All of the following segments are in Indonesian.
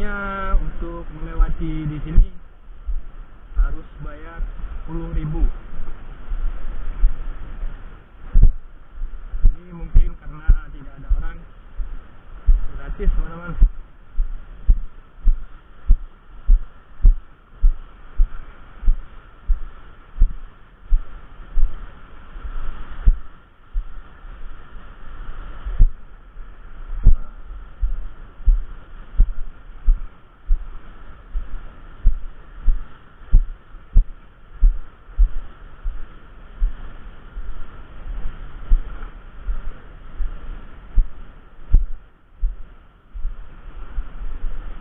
katanya untuk melewati di sini harus bayar 10.000. Ini mungkin karena tidak ada orang, gratis teman-teman.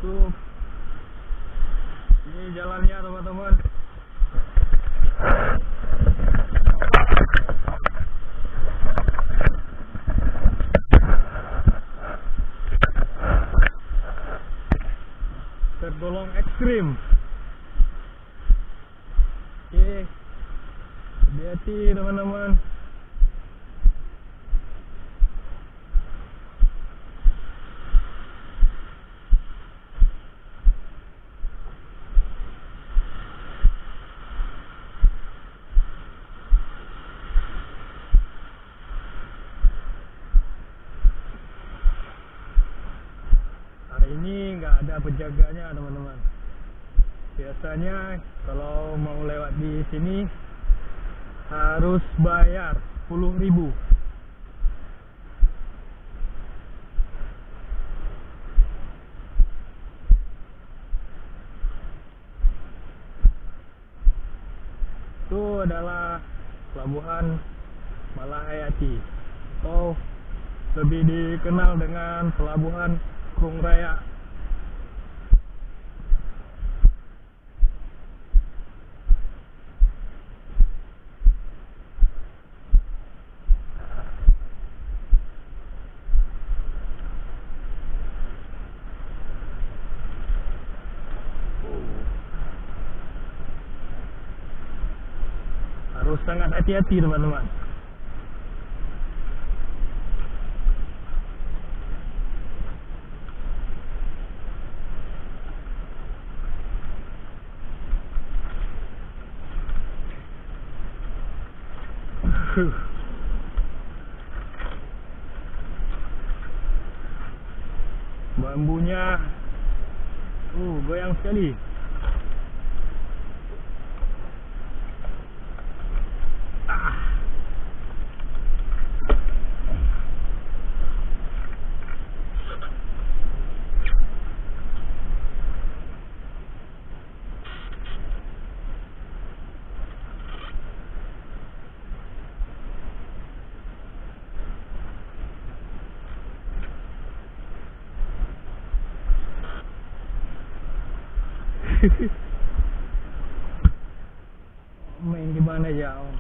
Tuh, ini jalannya teman-teman. Tergolong ekstrim. Oke, hati-hati teman-teman. Ini nggak ada penjaganya teman-teman. Biasanya kalau mau lewat di sini harus bayar 10.000. Itu adalah pelabuhan Malahayati, atau lebih dikenal dengan pelabuhan Krung Raya. Harus sangat hati-hati teman-teman. Bambunya goyang sekali. Main gimana jauh.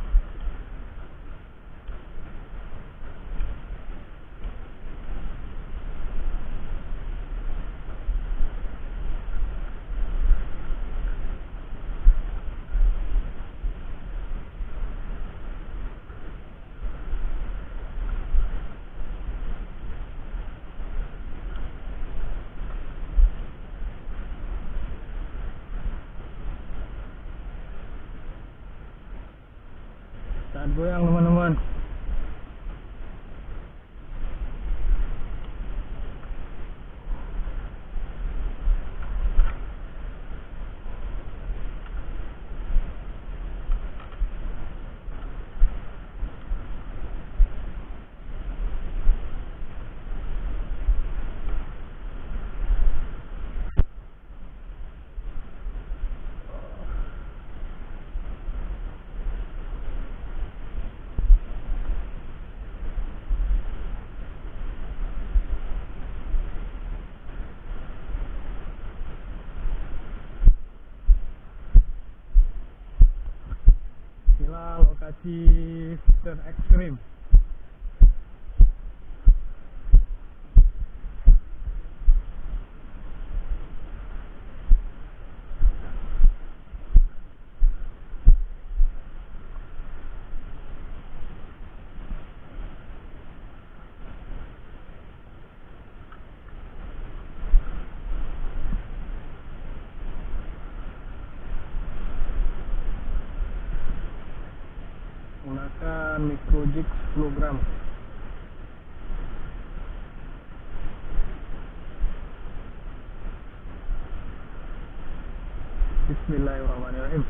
Saat goyang teman-teman. Inilah lokasi terekstrim. micro jig 10 gram. Bismillahirrahmanirrahim.